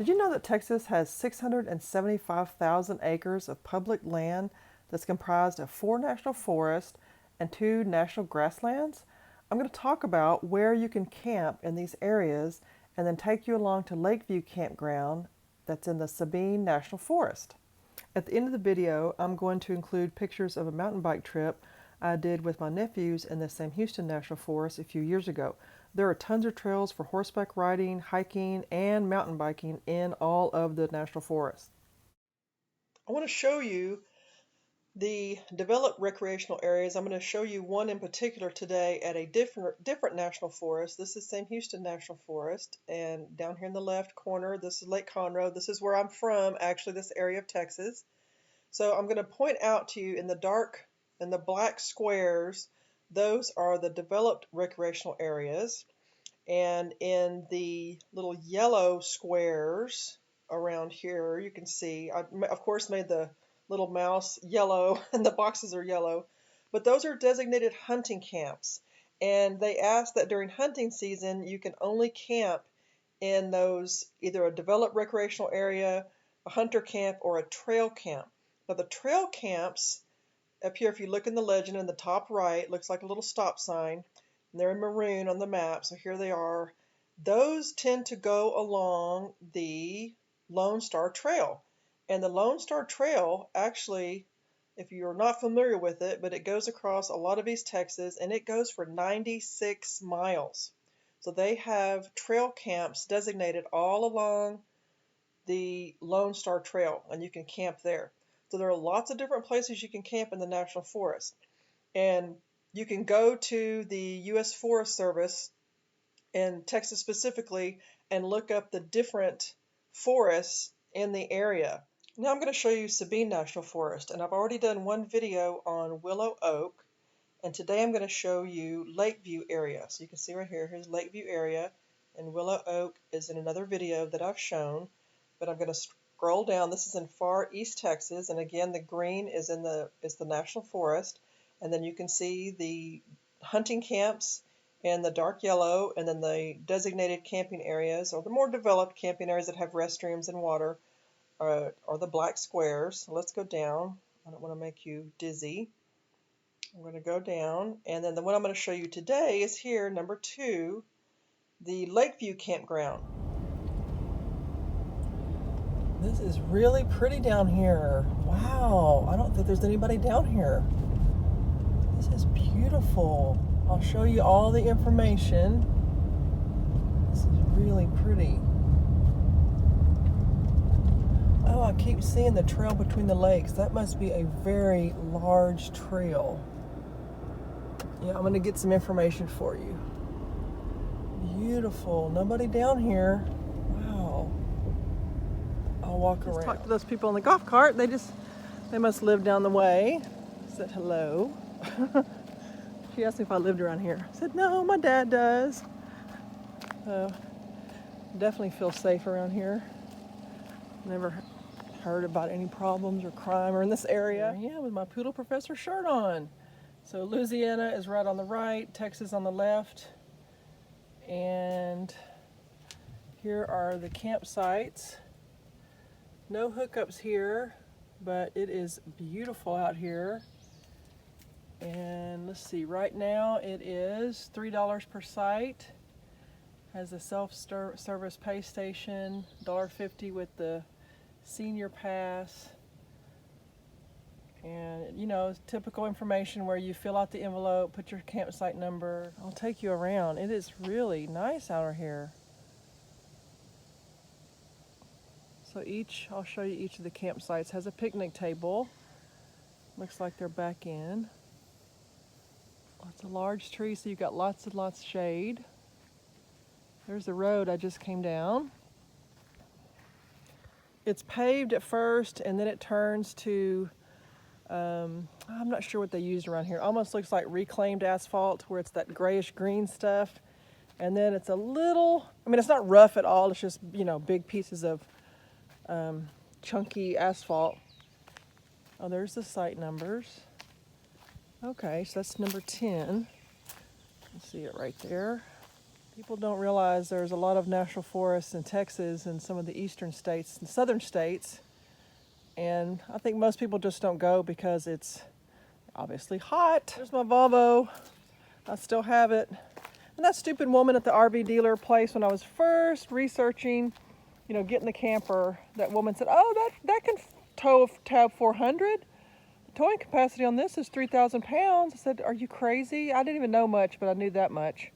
Did you know that Texas has 675,000 acres of public land that's comprised of 4 national forests and 2 national grasslands? I'm going to talk about where you can camp in these areas and then take you along to Lakeview Campground that's in the Sabine National Forest. At the end of the video, I'm going to include pictures of a mountain bike trip I did with my nephews in the Sam Houston National Forest a few years ago. There are tons of trails for horseback riding, hiking, and mountain biking in all of the national forest. I want to show you the developed recreational areas. I'm going to show you one in particular today at a different national forest. This is Sam Houston National Forest, and down here in the left corner, this is Lake Conroe. This is where I'm from, actually, this area of Texas. So I'm going to point out to you in the black squares, those are the developed recreational areas. And in the little yellow squares around here, you can see, I, of course, made the little mouse yellow and the boxes are yellow, but those are designated hunting camps. And they ask that during hunting season, you can only camp in those, either a developed recreational area, a hunter camp, or a trail camp. Now the trail camps, up here, if you look in the legend in the top right, looks like a little stop sign. And they're in maroon on the map, so here they are. Those tend to go along the Lone Star Trail. And the Lone Star Trail, actually, if you're not familiar with it, but it goes across a lot of East Texas, and it goes for 96 miles. So they have trail camps designated all along the Lone Star Trail, and you can camp there. So there are lots of different places you can camp in the National Forest. And you can go to the U.S. Forest Service in Texas specifically and look up the different forests in the area. Now I'm going to show you Sabine National Forest, and I've already done one video on Willow Oak, and today I'm going to show you Lakeview area. So you can see right here, here's Lakeview area, and Willow Oak is in another video that I've shown, but I'm going to scroll down. This is in far East Texas, and again the green is the National Forest, and then you can see the hunting camps in the dark yellow, and then the designated camping areas, or the more developed camping areas that have restrooms and water, are the black squares. So let's go down. I don't want to make you dizzy. I'm going to go down, and then the one I'm going to show you today is here, number 2, the Lakeview Campground. This is really pretty down here. Wow, I don't think there's anybody down here. This is beautiful. I'll show you all the information. This is really pretty. Oh, I keep seeing the trail between the lakes. That must be a very large trail. Yeah, I'm going to get some information for you. Beautiful. Nobody down here. Wow. I'll walk around. Talk to those people in the golf cart. They must live down the way. I said hello. She asked me if I lived around here. I said, no, my dad does. Definitely feel safe around here. Never heard about any problems or crime or in this area. Yeah, with my Poodle Professor shirt on. So Louisiana is right on the right, Texas on the left. And here are the campsites. No hookups here, but it is beautiful out here. And let's see, right now it is $3 per site. Has a self-service pay station, $1.50 with the senior pass. And you know, typical information where you fill out the envelope, put your campsite number. I'll take you around. It is really nice out here. So I'll show you each of the campsites has a picnic table. Looks like they're back in. Lots of large trees, so you've got lots and lots of shade. There's the road I just came down. It's paved at first, and then it turns to, I'm not sure what they used around here. Almost looks like reclaimed asphalt, where it's that grayish green stuff. And then it's a little, it's not rough at all. It's just, big pieces of chunky asphalt. Oh, there's the site numbers. Okay, so that's number 10. You see it right there. People don't realize there's a lot of national forests in Texas and some of the eastern states and southern states. And I think most people just don't go because it's obviously hot. There's my Volvo. I still have it. And that stupid woman at the RV dealer place, when I was first researching, getting the camper, that woman said, oh, that can tow tab 400. The towing capacity on this is 3,000 pounds. I said, are you crazy? I didn't even know much, but I knew that much.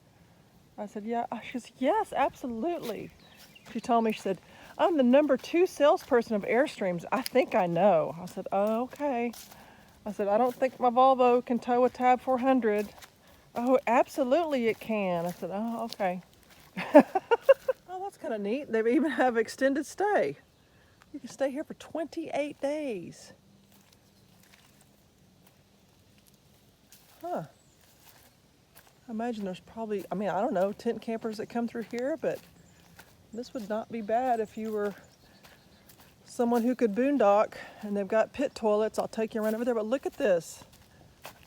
I said, yeah. She said, yes, absolutely. She told me, she said, I'm the #2 salesperson of Airstreams. I think I know. I said, oh, okay. I said, I don't think my Volvo can tow a tab 400. Oh, absolutely it can. I said, oh, okay. Oh, that's kind of neat. They even have extended stay. You can stay here for 28 days. Huh. I imagine there's probably, I don't know, tent campers that come through here, but this would not be bad if you were someone who could boondock, and they've got pit toilets. I'll take you around over there, but look at this.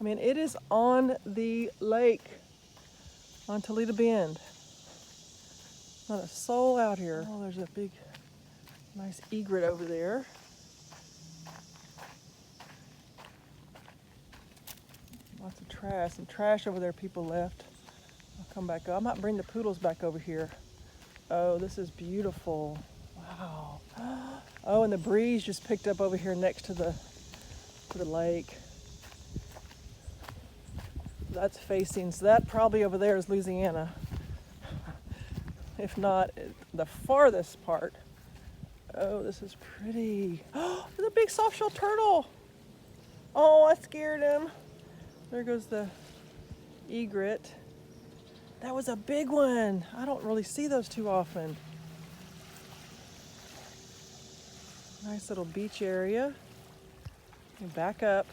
It is on the lake, on Toledo Bend. Not a soul out here. Oh, there's a big, nice egret over there. Lots of trash. Some trash over there people left. I'll come back up. I might bring the poodles back over here. Oh, this is beautiful. Wow. Oh, and the breeze just picked up over here next to the lake. That's facing, so that probably over there is Louisiana. If not, the farthest part. Oh, this is pretty. Oh, there's a big soft-shell turtle. Oh, I scared him. There goes the egret. That was a big one. I don't really see those too often. Nice little beach area. And back up.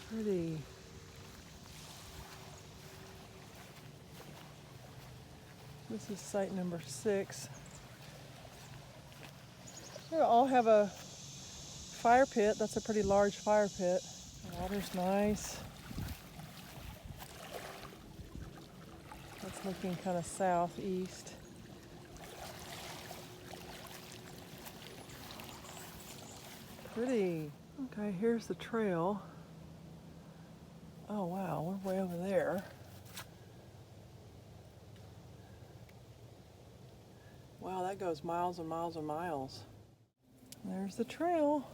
Pretty. This is site number 6. They all have a fire pit. That's a pretty large fire pit. The water's nice. That's looking kind of southeast. Pretty. Okay, here's the trail. Oh wow, we're way over there. Wow, that goes miles and miles and miles. There's the trail.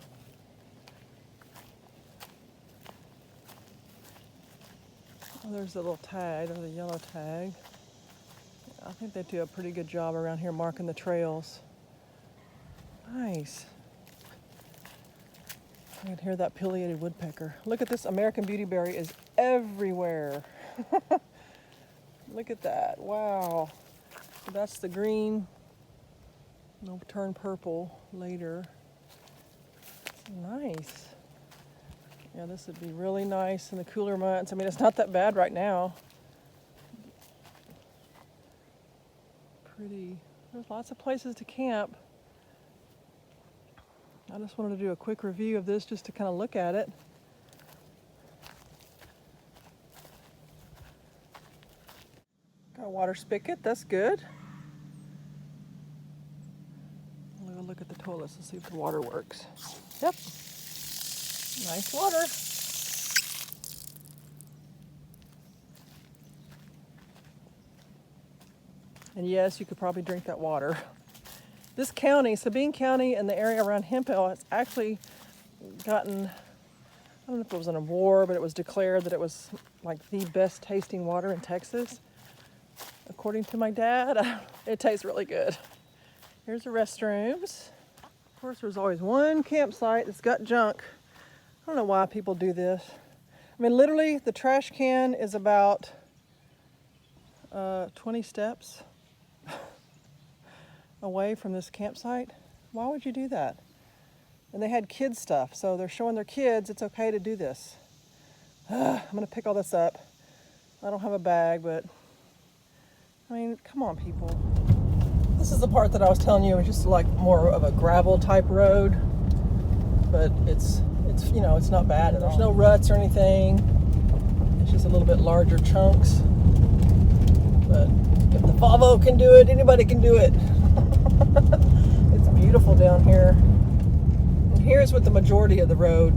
Oh, there's the little tag, there's the yellow tag. I think they do a pretty good job around here marking the trails. Nice. I can hear that pileated woodpecker. Look at this, American beautyberry is everywhere. Look at that, wow. So that's the green. It'll turn purple later. Nice. Yeah, this would be really nice in the cooler months. It's not that bad right now. Pretty. There's lots of places to camp. I just wanted to do a quick review of this just to kind of look at it. Got a water spigot, that's good. We'll look at the toilets and see if the water works. Yep, nice water. And yes, you could probably drink that water. This county, Sabine County, and the area around Hemphill, has actually gotten, I don't know if it was an award, but it was declared that it was like the best tasting water in Texas. According to my dad, it tastes really good. Here's the restrooms. Of course, there's always one campsite that's got junk. I don't know why people do this. Literally, the trash can is about 20 steps away from this campsite. Why would you do that? And they had kids stuff, so they're showing their kids it's okay to do this. I'm gonna pick all this up. I don't have a bag, but come on, people. This is the part that I was telling you, it was just like more of a gravel type road, but it's not bad. There's no ruts or anything. It's just a little bit larger chunks. But if the Volvo can do it, anybody can do it. It's beautiful down here. And here's what the majority of the road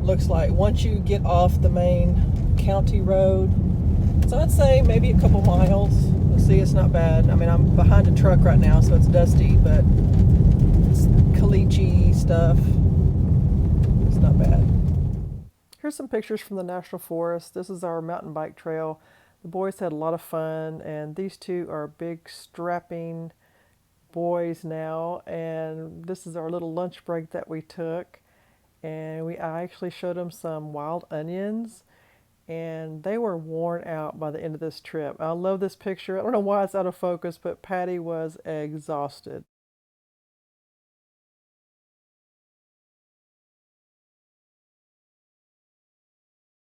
looks like once you get off the main county road. So I'd say maybe a couple miles. You'll see it's not bad. I mean, I'm behind a truck right now, so it's dusty, but it's caliche stuff. It's not bad. Here's some pictures from the National Forest. This is our mountain bike trail. The boys had a lot of fun, and these two are big strapping boys now, and this is our little lunch break that we took, and I actually showed them some wild onions, and they were worn out by the end of this trip. I love this picture. I don't know why it's out of focus, but Patty was exhausted.